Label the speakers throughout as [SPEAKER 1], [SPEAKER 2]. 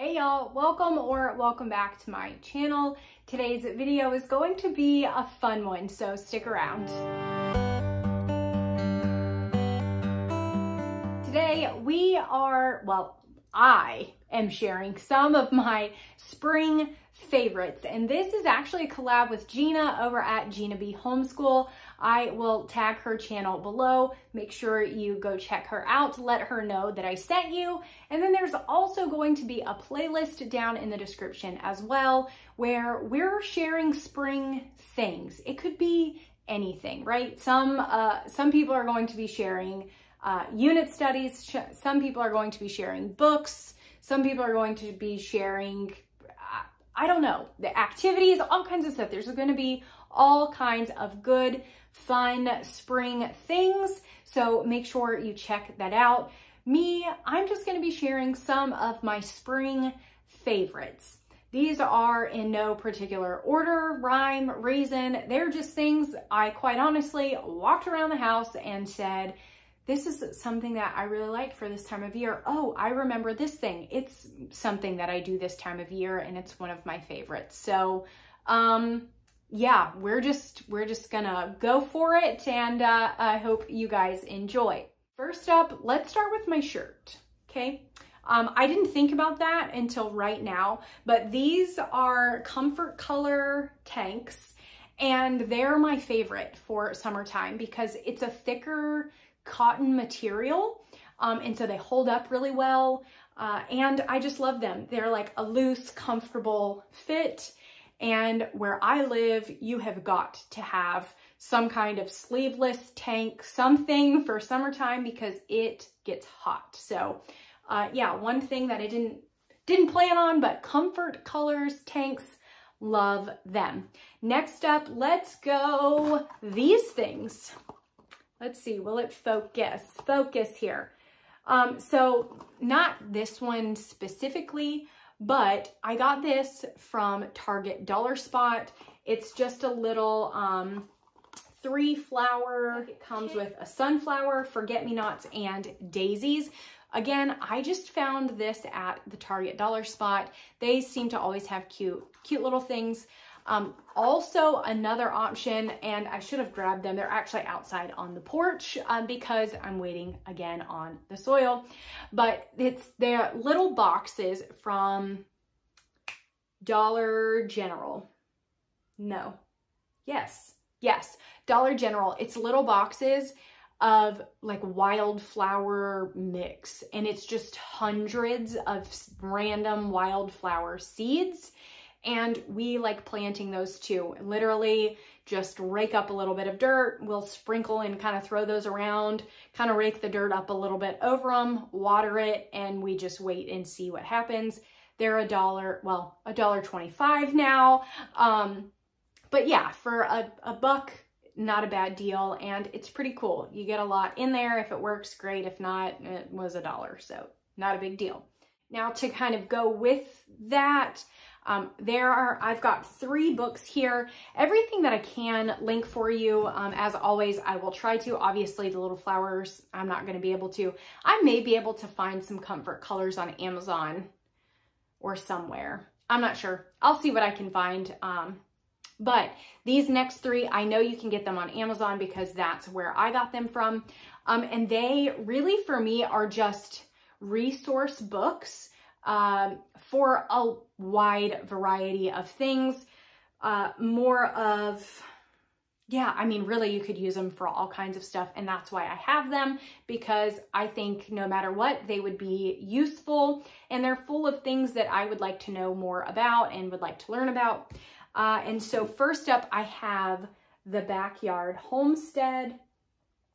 [SPEAKER 1] Hey y'all, welcome back to my channel. Today's video is going to be a fun one, so stick around. Today I am sharing some of my spring favorites, and this is actually a collab with Gina over at Gina B Homeschool. I will tag her channel below. Make sure you go check her out, let her know that I sent you. And then there's also going to be a playlist down in the description as well, where we're sharing spring things. It could be anything, right? Some people are going to be sharing unit studies. Some people are going to be sharing books. Some people are going to be sharing, I don't know, the activities, all kinds of stuff. There's going to be all kinds of good, fun spring things. So make sure you check that out. I'm just going to be sharing some of my spring favorites. These are in no particular order, rhyme, reason. They're just things I quite honestly walked around the house and said, this is something that I really like for this time of year. Oh, I remember this thing. It's something that I do this time of year and it's one of my favorites. So, yeah, we're just gonna go for it, and I hope you guys enjoy. First up, let's start with my shirt, okay? I didn't think about that until right now, but these are comfort color tanks, and they're my favorite for summertime because it's a thicker cotton material, and so they hold up really well, and I just love them. They're like a loose, comfortable fit. And where I live, you have got to have some kind of sleeveless tank, something for summertime because it gets hot. So yeah, one thing that I didn't plan on, but comfort colors tanks, love them. Next up, let's go these things. Let's see, will it focus? Focus here. So not this one specifically, but I got this from Target Dollar Spot. It's just a little 3-flower. It comes with a sunflower, forget-me-nots, and daisies. Again, I just found this at the Target Dollar Spot. They seem to always have cute little things. Also another option, and I should have grabbed them. They're actually outside on the porch because I'm waiting again on the soil, but they're little boxes from Dollar General. No. Yes. Dollar General. It's little boxes of like wildflower mix, and it's just hundreds of random wildflower seeds. And we like planting those too. Literally just rake up a little bit of dirt. We'll sprinkle and kind of throw those around, kind of rake the dirt up a little bit over them, water it, and we just wait and see what happens. They're $1.25 now. But yeah, for a buck, not a bad deal. And it's pretty cool. You get a lot in there. If it works, great. If not, it was $1. So not a big deal. Now to kind of go with that, I've got 3 books here. Everything that I can link for you. As always, I will try to. Obviously, the little flowers, I'm not going to be able to. I may be able to find some comfort colors on Amazon or somewhere. I'm not sure. I'll see what I can find. But these next 3, I know you can get them on Amazon because that's where I got them from. And they really, for me, are just resource books for a wide variety of things. More of, yeah, I mean, really you could use them for all kinds of stuff, and that's why I have them, because I think no matter what, they would be useful, and they're full of things that I would like to know more about and would like to learn about. And so first up, I have The Backyard Homestead.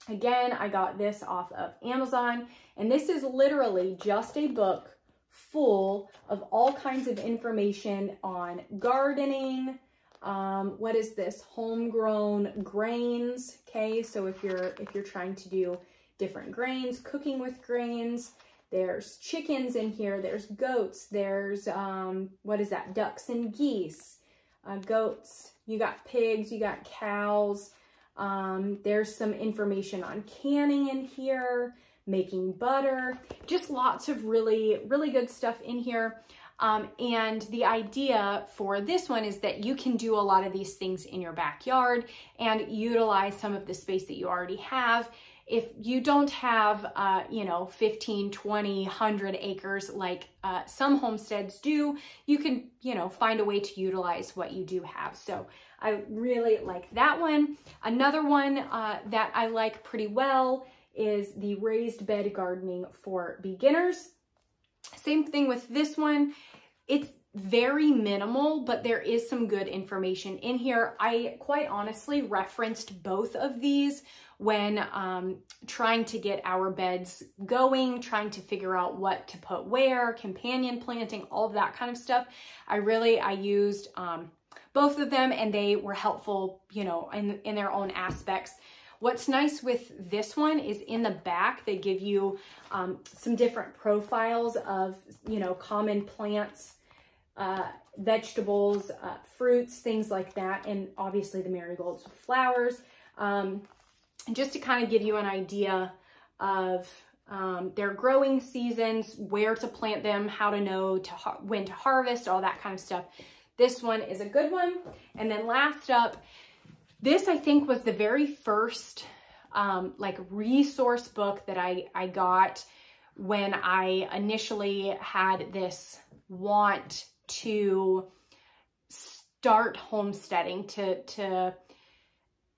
[SPEAKER 1] Again, I got this off of Amazon, and this is literally just a book full of all kinds of information on gardening. What is this? Homegrown grains. Okay, so if you're trying to do different grains, cooking with grains, there's chickens in here, there's goats, there's what is that? Ducks and geese, goats, you got pigs, you got cows. There's some information on canning in here, making butter, just lots of really good stuff in here. And the idea for this one is that you can do a lot of these things in your backyard and utilize some of the space that you already have. If you don't have, 15, 20, 100 acres like some homesteads do, you can, find a way to utilize what you do have. So I really like that one. Another one that I like pretty well is the raised bed gardening for beginners. Same thing with this one. It's very minimal, but there is some good information in here. I quite honestly referenced both of these when trying to get our beds going, trying to figure out what to put where, companion planting, all of that kind of stuff. I used both of them, and they were helpful, in their own aspects. What's nice with this one is in the back, they give you some different profiles of, common plants, vegetables, fruits, things like that. And obviously the marigolds with flowers, just to kind of give you an idea of their growing seasons, where to plant them, how to know when to harvest, all that kind of stuff. This one is a good one. And then last up, this I think was the very first resource book that I got when I initially had this want to start homesteading,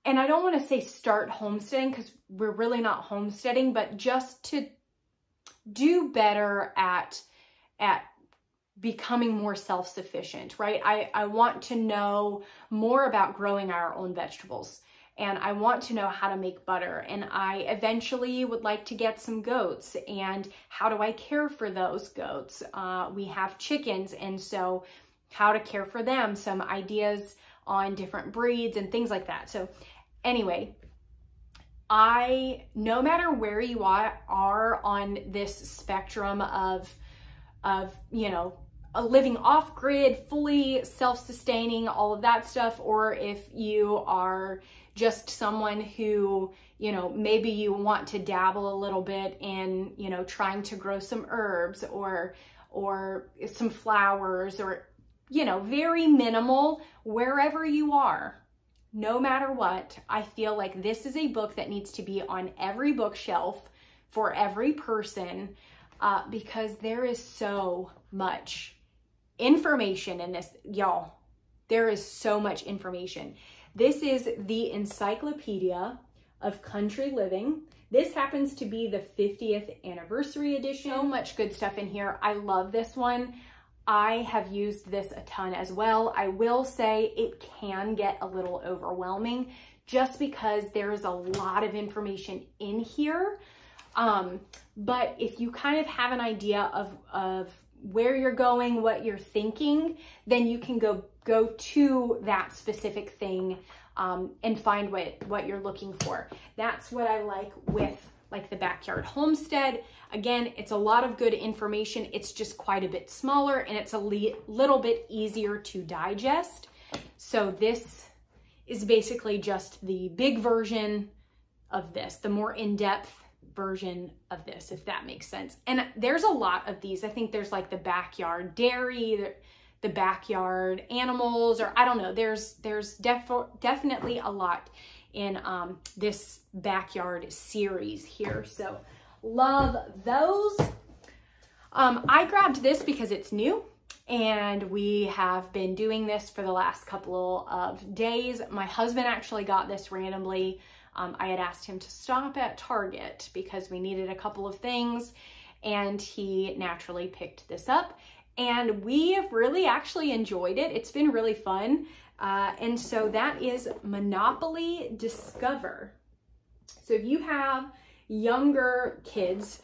[SPEAKER 1] and I don't want to say start homesteading because we're really not homesteading, but just to do better at becoming more self-sufficient, right? I want to know more about growing our own vegetables, and I want to know how to make butter, and I eventually would like to get some goats, and how do I care for those goats? We have chickens, and so how to care for them, some ideas on different breeds and things like that. So anyway, no matter where you are on this spectrum of living off-grid, fully self-sustaining, all of that stuff, or if you are just someone who, maybe you want to dabble a little bit in, trying to grow some herbs or some flowers, or, very minimal, wherever you are, no matter what, I feel like this is a book that needs to be on every bookshelf for every person, because there is so much information in this, y'all. There is so much information. This is the Encyclopedia of Country Living. This happens to be the 50th anniversary edition. So much good stuff in here. I love this one. I have used this a ton as well. I will say it can get a little overwhelming just because there is a lot of information in here. But if you kind of have an idea of where you're going, what you're thinking, then you can go to that specific thing and find what you're looking for. That's what I like with the Backyard Homestead. Again, it's a lot of good information. It's just quite a bit smaller, and it's a little bit easier to digest. So this is basically just the big version of this, the more in-depth version of this, if that makes sense. And there's a lot of these. I think there's like the backyard dairy, the backyard animals, or I don't know. There's definitely a lot in this backyard series here. So love those. I grabbed this because it's new, and we have been doing this for the last couple of days. My husband actually got this randomly. I had asked him to stop at Target because we needed a couple of things, and he naturally picked this up, and we have really actually enjoyed it. It's been really fun. And so that is Monopoly Discover. So if you have younger kids,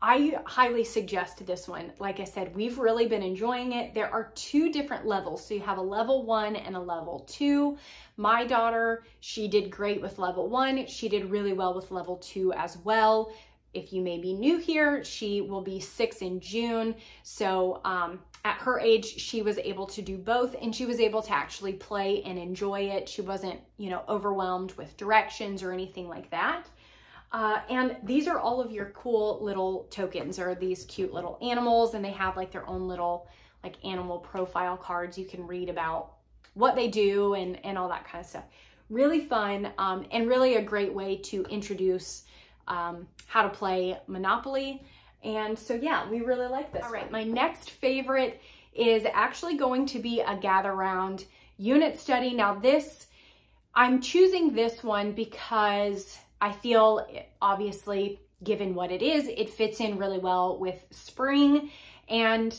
[SPEAKER 1] I highly suggest this one. Like I said, we've really been enjoying it. There are 2 different levels. So you have a level 1 and a level 2. My daughter, she did great with level 1. She did really well with level 2 as well. If you may be new here, she will be 6 in June. So at her age, she was able to do both, and she was able to actually play and enjoy it. She wasn't, overwhelmed with directions or anything like that. And these are all of your cool little tokens, or these cute little animals, and they have like their own little like animal profile cards. You can read about what they do and all that kind of stuff. Really fun, and really a great way to introduce how to play Monopoly. And so yeah, we really like this. All right, my next favorite is actually going to be a Gather Round unit study. Now this, I'm choosing this one because I feel, obviously, given what it is, it fits in really well with spring, and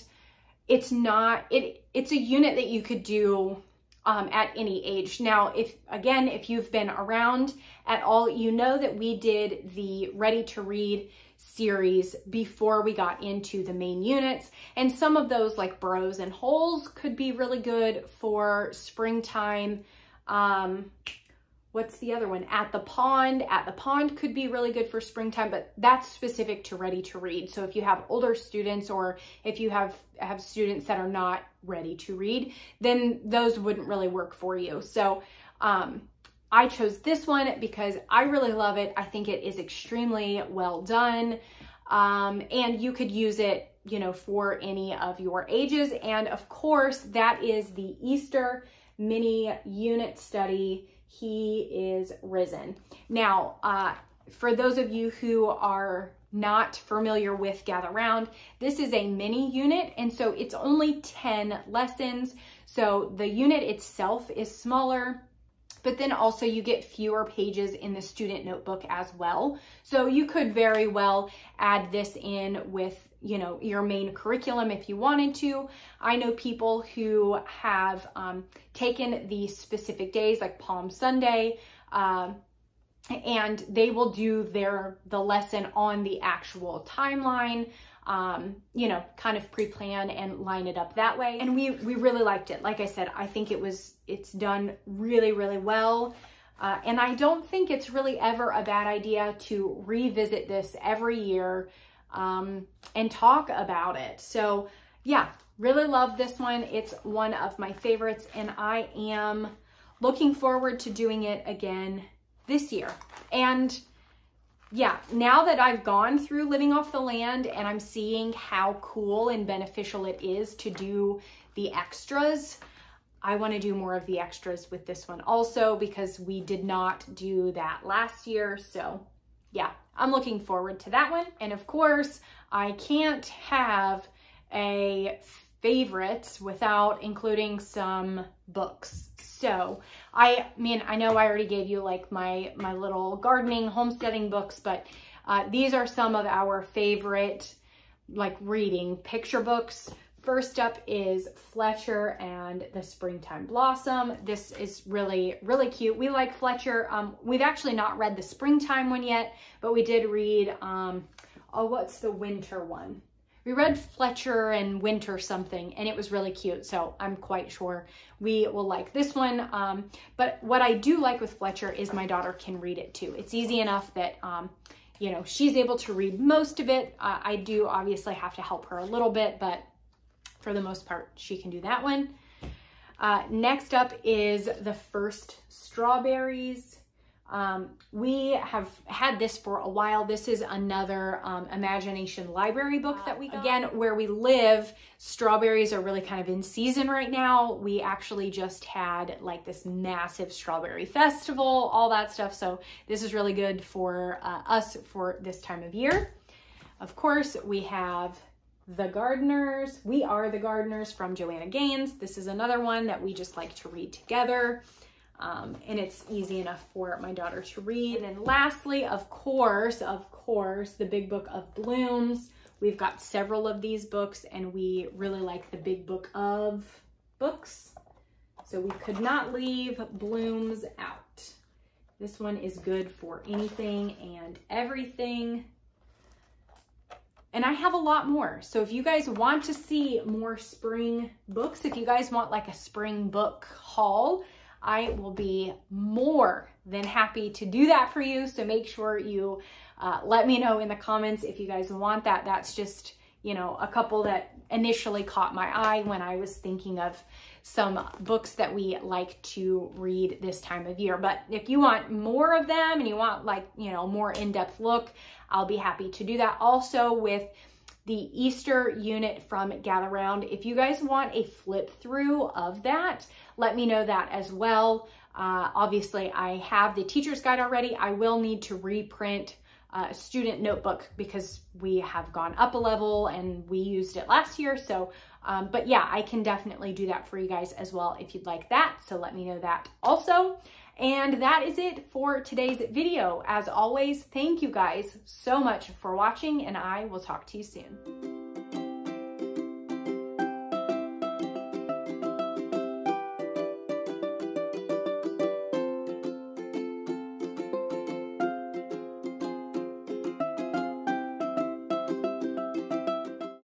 [SPEAKER 1] it's not, it's a unit that you could do at any age. Now, if you've been around at all, you know that we did the Ready to Read series before we got into the main units, and some of those like Burrows and Holes could be really good for springtime. What's the other one? At the Pond. At the Pond could be really good for springtime, but that's specific to Ready to Read. So if you have older students, or if you have students that are not ready to read, then those wouldn't really work for you. So I chose this one because I really love it. I think it is extremely well done. And you could use it, you know, for any of your ages. And of course, that is the Easter mini unit study, He is Risen. Now, for those of you who are not familiar with Gather Round, this is a mini unit, and so it's only 10 lessons. So the unit itself is smaller, but then also you get fewer pages in the student notebook as well. So you could very well add this in with, you know, your main curriculum if you wanted to. I know people who have taken the specific days like Palm Sunday, and they will do the lesson on the actual timeline, you know, kind of pre-plan and line it up that way. And we really liked it. Like I said, I think it's done really, really well. And I don't think it's really ever a bad idea to revisit this every year and talk about it. So yeah, really love this one. It's one of my favorites, and I am looking forward to doing it again this year. And yeah, now that I've gone through Living Off the Land and I'm seeing how cool and beneficial it is to do the extras, I want to do more of the extras with this one also, because we did not do that last year. So yeah, I'm looking forward to that one. And of course, I can't have a favorites without including some books. So I mean, I know I already gave you like my little gardening, homesteading books, but these are some of our favorite like reading picture books. First up is Fletcher and the Springtime Blossom. This is really, really cute. We like Fletcher. We've actually not read the springtime one yet, but we did read, oh, what's the winter one? We read Fletcher and Winter something, and it was really cute. So I'm quite sure we will like this one. But what I do like with Fletcher is my daughter can read it too. It's easy enough that, you know, she's able to read most of it. I do obviously have to help her a little bit, but for the most part, she can do that one. Next up is The First Strawberries. We have had this for a while. This is another imagination library book that we got. Again, where we live, strawberries are really kind of in season right now. We actually just had like this massive strawberry festival, all that stuff. So this is really good for us for this time of year. Of course, we have The Gardeners. We Are the Gardeners from Joanna Gaines. This is another one that we just like to read together. And it's easy enough for my daughter to read. And then lastly, of course, The Big Book of Blooms. We've got several of these books, and we really like The Big Book of books. So we could not leave Blooms out. This one is good for anything and everything. And I have a lot more. So if you guys want to see more spring books, if you guys want like a spring book haul, I will be more than happy to do that for you. So make sure you let me know in the comments if you guys want that. That's just you know, a couple that initially caught my eye when I was thinking of some books that we like to read this time of year. But if you want more of them and you want, like, you know, more in-depth look, I'll be happy to do that. Also with the Easter unit from Gather Round, if you guys want a flip through of that, let me know that as well. Obviously I have the teacher's guide already. I will need to reprint a student notebook because we have gone up a level and we used it last year. So, but yeah, I can definitely do that for you guys as well if you'd like that. So let me know that also. And that is it for today's video. As always, thank you guys so much for watching, and I will talk to you soon.